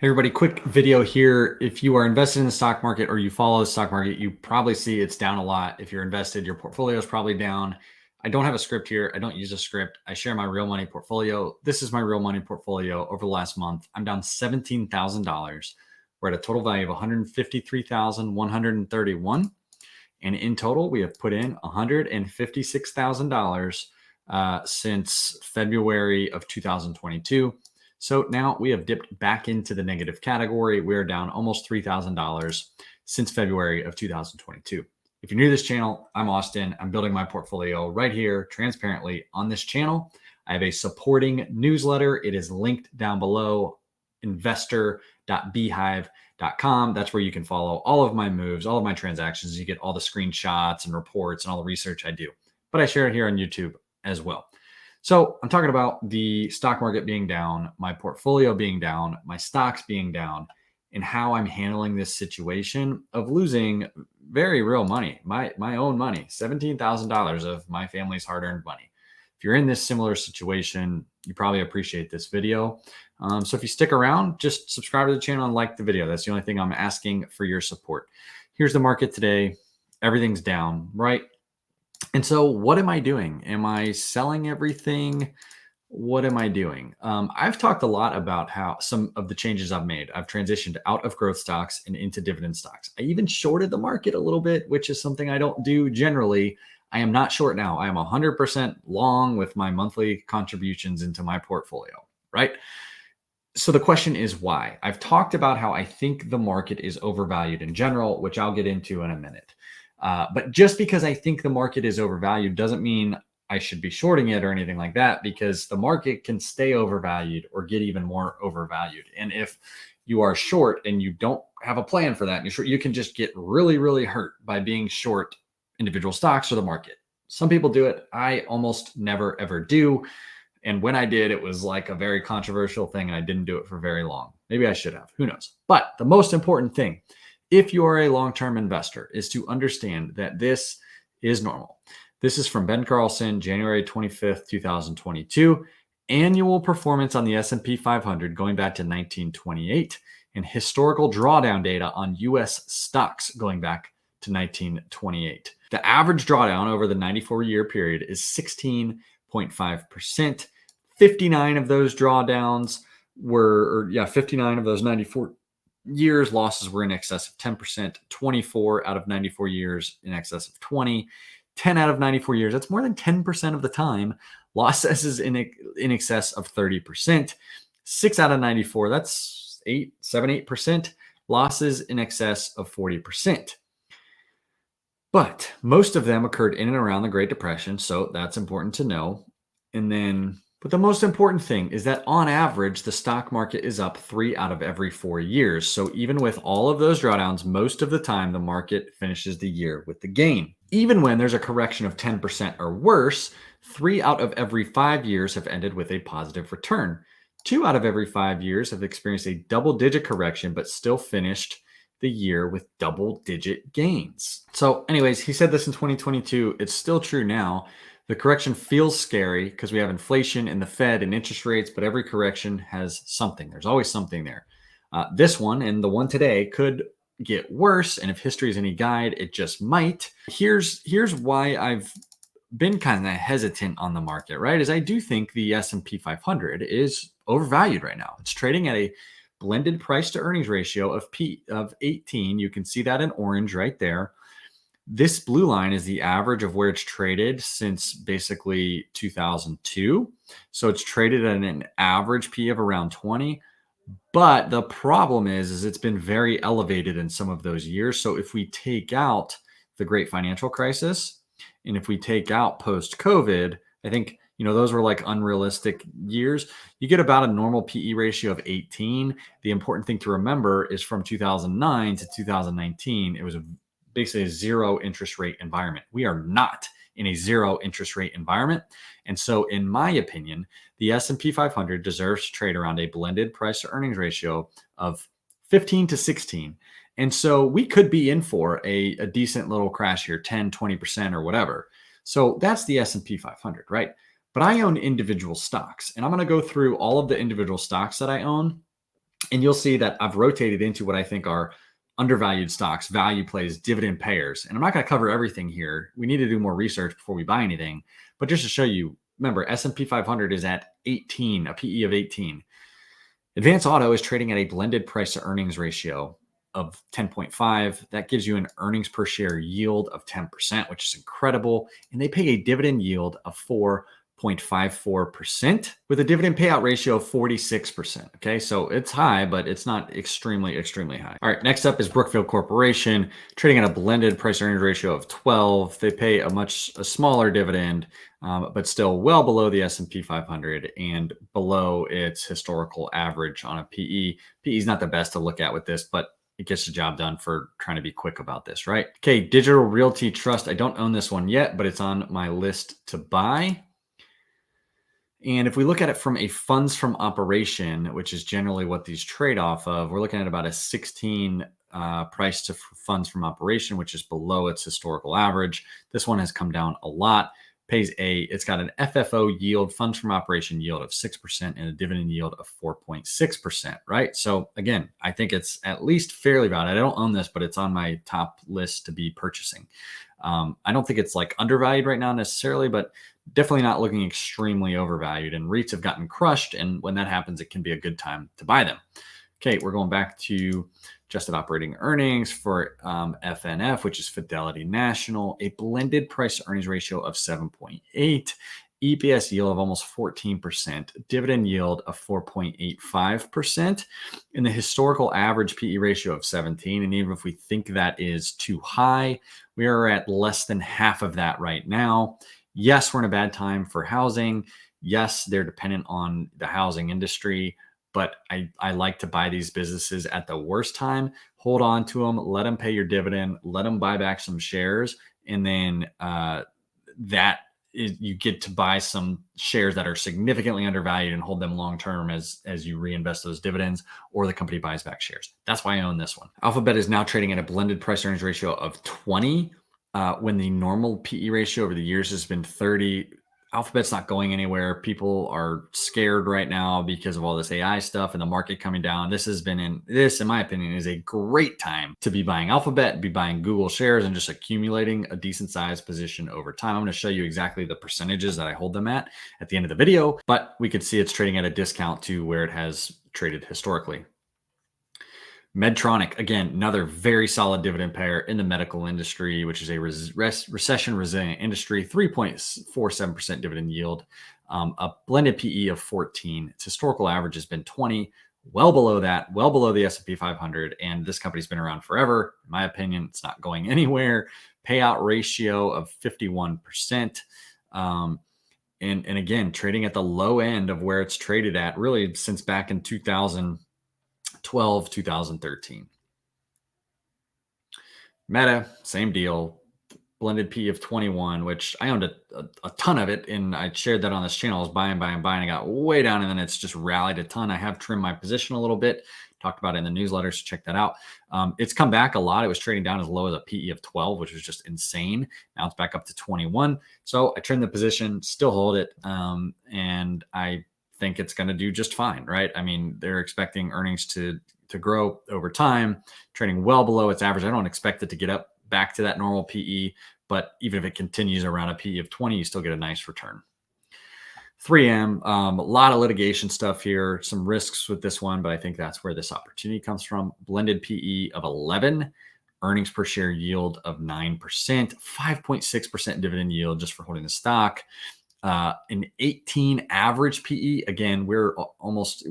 Hey everybody, quick video here. If you are invested in the stock market or you follow the stock market, you probably see it's down a lot. If you're invested, your portfolio is probably down. I don't have a script here. I don't use a script. I share my real money portfolio. This is my real money portfolio over the last month. I'm down $17,000. We're at a total value of 153,131. And in total, we have put in $156,000 since February of 2022. So now we have dipped back into the negative category. We're down almost $3,000 since February of 2022. If you're new to this channel, I'm Austin. I'm building my portfolio right here transparently on this channel. I have a supporting newsletter. It is linked down below, investor.beehive.com. That's where you can follow all of my moves, all of my transactions. You get all the screenshots and reports and all the research I do. But I share it here on YouTube as well. So I'm talking about the stock market being down, my portfolio being down, my stocks being down, and how I'm handling this situation of losing very real money, my own money, $17,000 of my family's hard-earned money. If you're in this similar situation, you probably appreciate this video. So if you stick around, just subscribe to the channel and like the video. That's the only thing I'm asking for your support. Here's the market today. Everything's down, right? And so what am I doing? Am I selling everything? What am I doing? I've talked a lot about how some of the changes I've made. I've transitioned out of growth stocks and into dividend stocks. I even shorted the market a little bit, which is something I don't do generally. I am not short now. I am 100% long with my monthly contributions into my portfolio, right? So the question is why? I've talked about how I think the market is overvalued in general, which I'll get into in a minute. But just because I think the market is overvalued doesn't mean I should be shorting it or anything like that, because the market can stay overvalued or get even more overvalued. And if you are short and you don't have a plan for that, you can just get really, really hurt by being short individual stocks or the market. Some people do it. I almost never, ever do. And when I did, it was like a very controversial thing, and I didn't do it for very long. Maybe I should have. Who knows? But the most important thing, if you are a long-term investor, is to understand that this is normal. This is from Ben Carlson, January 25th, 2022. Annual performance on the S&P 500 going back to 1928, and historical drawdown data on U.S. stocks going back to 1928. The average drawdown over the 94-year period is 16.5%. 59 of those drawdowns were, 59 of those 94 years losses were in excess of 10%, 24 out of 94 years in excess of 20, 10 out of 94 years. That's more than 10% of the time. Losses in excess of 30%, 6 out of 94. That's 8%. Losses in excess of 40%. But most of them occurred in and around the Great Depression. So that's important to know. But the most important thing is that on average, the stock market is up 3 out of every 4 years. So even with all of those drawdowns, most of the time, the market finishes the year with the gain. Even when there's a correction of 10% or worse, 3 out of every 5 years have ended with a positive return. 2 out of every 5 years have experienced a double-digit correction, but still finished the year with double-digit gains. So anyways, he said this in 2022. It's still true now. The correction feels scary because we have inflation and the Fed and interest rates, but every correction has something. There's always something there. This one and the one today could get worse, and if history is any guide, it just might. Here's why I've been kind of hesitant on the market, right? Is I do think the S&P 500 is overvalued right now. It's trading at a blended price to earnings ratio of 18. You can see that in orange right there. This blue line is the average of where it's traded since basically 2002. So it's traded at an average P of around 20. But the problem is it's been very elevated in some of those years. So if we take out the great financial crisis, and if we take out post-COVID, I think, those were like unrealistic years. You get about a normal PE ratio of 18. The important thing to remember is from 2009 to 2019, it was basically a zero interest rate environment. We are not in a zero interest rate environment. And so in my opinion, the S&P 500 deserves to trade around a blended price to earnings ratio of 15 to 16. And so we could be in for a decent little crash here, 10, 20% or whatever. So that's the S&P 500, right? But I own individual stocks, and I'm going to go through all of the individual stocks that I own And you'll see that I've rotated into what I think are undervalued stocks, value plays, dividend payers. And I'm not going to cover everything here. We need to do more research before we buy anything. But just to show you, remember, S&P 500 is at 18, a PE of 18. Advance Auto is trading at a blended price to earnings ratio of 10.5. That gives you an earnings per share yield of 10%, which is incredible. And they pay a dividend yield of 4.54% with a dividend payout ratio of 46%. Okay, so it's high, but it's not extremely, extremely high. All right, next up is Brookfield Corporation, trading at a blended price earnings ratio of 12. They pay a smaller dividend, but still well below the S&P 500 and below its historical average on a PE. PE is not the best to look at with this, but it gets the job done for trying to be quick about this, right? Okay, Digital Realty Trust. I don't own this one yet, but it's on my list to buy. And if we look at it from a funds from operation, which is generally what these trade off of, we're looking at about a 16 price to funds from operation, which is below its historical average. This one has come down a lot. It's got an FFO yield, funds from operation yield of 6% and a dividend yield of 4.6%, right? So again, I think it's at least fairly valued. I don't own this, but it's on my top list to be purchasing. I don't think it's like undervalued right now necessarily, but definitely not looking extremely overvalued. And REITs have gotten crushed. And when that happens, it can be a good time to buy them. Okay, we're going back to adjusted operating earnings for FNF, which is Fidelity National, a blended price earnings ratio of 7.8, EPS yield of almost 14%, dividend yield of 4.85%, and the historical average PE ratio of 17. And even if we think that is too high, we are at less than half of that right now. Yes, we're in a bad time for housing. Yes, they're dependent on the housing industry, but I like to buy these businesses at the worst time. Hold on to them, let them pay your dividend, let them buy back some shares, and then you get to buy some shares that are significantly undervalued and hold them long term as you reinvest those dividends, or the company buys back shares. That's why I own this one. Alphabet is now trading at a blended price earnings ratio of 20. When the normal PE ratio over the years has been 30. Alphabet's not going anywhere. People are scared right now because of all this AI stuff and the market coming down. This, in my opinion, is a great time to be buying Alphabet, be buying Google shares, and just accumulating a decent sized position over time. I'm going to show you exactly the percentages that I hold them at the end of the video, but we could see it's trading at a discount to where it has traded historically. Medtronic, again, another very solid dividend payer in the medical industry, which is a recession resilient industry, 3.47% dividend yield, a blended PE of 14. Its historical average has been 20, well below that, well below the S&P 500. And this company's been around forever. In my opinion, it's not going anywhere. Payout ratio of 51%. And again, trading at the low end of where it's traded at really since back in 2012, 2013. Meta, same deal. Blended P of 21, which I owned a ton of it, and I shared that on this channel. I was buying. I got way down, and then it's just rallied a ton. I have trimmed my position a little bit. Talked about it in the newsletter, so check that out. It's come back a lot. It was trading down as low as a PE of 12, which was just insane. Now it's back up to 21. So I trimmed the position, still hold it, and I think it's going to do just fine, right? I mean, they're expecting earnings to grow over time, trading well below its average. I don't expect it to get up back to that normal PE, but even if it continues around a PE of 20, you still get a nice return. 3M, a lot of litigation stuff here, some risks with this one, but I think that's where this opportunity comes from. Blended PE of 11, earnings per share yield of 9%, 5.6% dividend yield just for holding the stock. An 18 average PE. Again, we're almost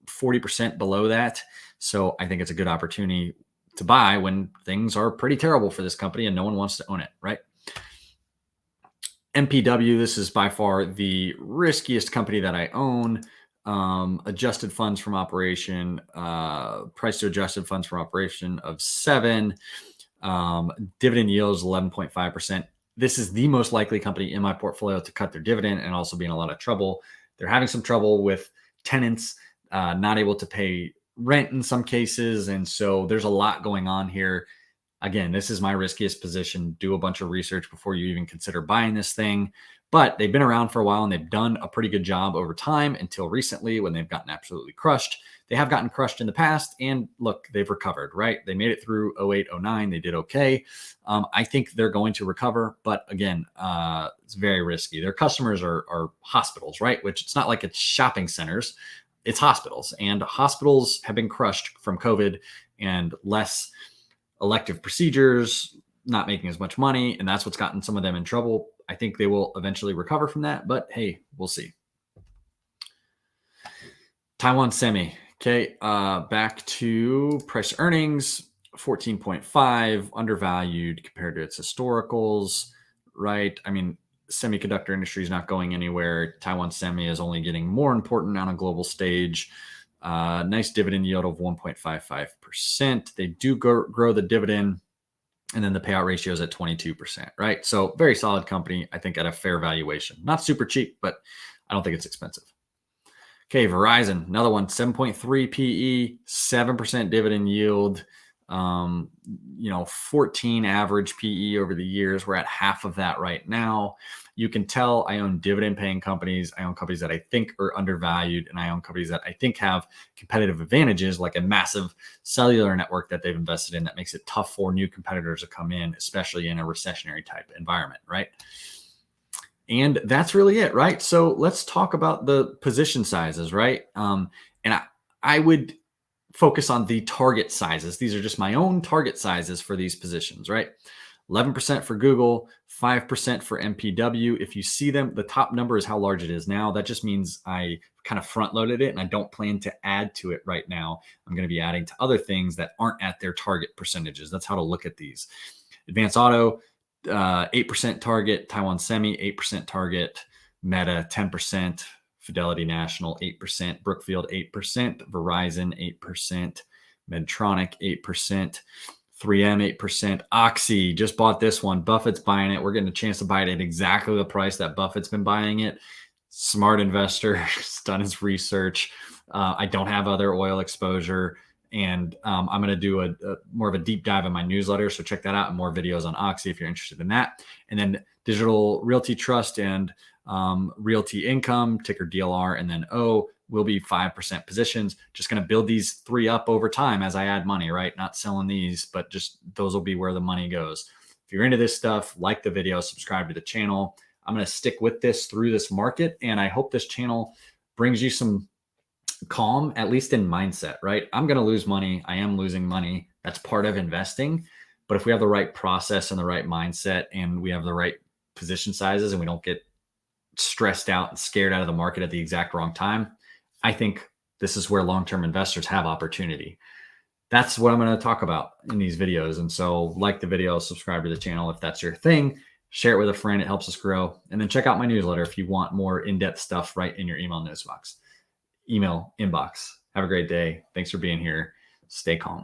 40% below that. So I think it's a good opportunity to buy when things are pretty terrible for this company and no one wants to own it, right? MPW, this is by far the riskiest company that I own. Adjusted funds from operation, price to adjusted funds from operation of 7. Dividend yield is 11.5%. This is the most likely company in my portfolio to cut their dividend and also be in a lot of trouble. They're having some trouble with tenants not able to pay rent in some cases. And so there's a lot going on here. Again, this is my riskiest position. Do a bunch of research before you even consider buying this thing. But they've been around for a while and they've done a pretty good job over time until recently when they've gotten absolutely crushed. they have gotten crushed in the past. And look, they've recovered, right? They made it through 08, 09. They did okay. I think they're going to recover. But again, it's very risky. Their customers are hospitals, right? Which it's not like it's shopping centers. It's hospitals. And hospitals have been crushed from COVID and less elective procedures, not making as much money, and that's what's gotten some of them in trouble. I think they will eventually recover from that, but hey, we'll see. Taiwan Semi. Okay, back to price earnings, 14.5, undervalued compared to its historicals, right? I mean, semiconductor industry is not going anywhere. Taiwan Semi is only getting more important on a global stage. Nice dividend yield of 1.55%. They do grow the dividend, and then the payout ratio is at 22%, right? So very solid company, I think, at a fair valuation. Not super cheap, but I don't think it's expensive. Okay, Verizon, another one, 7.3 PE, 7% dividend yield. 14 average PE over the years. We're at half of that right now. You can tell I own dividend paying companies. I own companies that I think are undervalued, and I own companies that I think have competitive advantages, like a massive cellular network that they've invested in that makes it tough for new competitors to come in, especially in a recessionary type environment, right? And that's really it, right? So let's talk about the position sizes, right? I would focus on the target sizes. These are just my own target sizes for these positions, right? 11% for Google, 5% for MPW. If you see them, the top number is how large it is now. That just means I kind of front loaded it and I don't plan to add to it right now. I'm going to be adding to other things that aren't at their target percentages. That's how to look at these. Advanced Auto, 8% target. Taiwan Semi, 8% target. Meta, 10%. Fidelity National, 8%. Brookfield, 8%. Verizon, 8%. Medtronic, 8%. 3M, 8%. Oxy, just bought this one. Buffett's buying it. We're getting a chance to buy it at exactly the price that Buffett's been buying it. Smart investor, has done his research. I don't have other oil exposure. And I'm going to do a more of a deep dive in my newsletter. So check that out and more videos on Oxy if you're interested in that. And then Digital Realty Trust and Realty Income, ticker DLR, and then O will be 5% positions. Just going to build these three up over time as I add money, right? Not selling these, but just those will be where the money goes. If you're into this stuff, like the video, subscribe to the channel. I'm going to stick with this through this market. And I hope this channel brings you some calm, at least in mindset, right? I'm going to lose money. I am losing money. That's part of investing. But if we have the right process and the right mindset and we have the right position sizes and we don't get stressed out and scared out of the market at the exact wrong time, I think this is where long-term investors have opportunity. That's what I'm going to talk about in these videos. And so like the video, subscribe to the channel if that's your thing, share it with a friend. It helps us grow. And then check out my newsletter if you want more in-depth stuff right in your email inbox. Have a great day. Thanks for being here. Stay calm.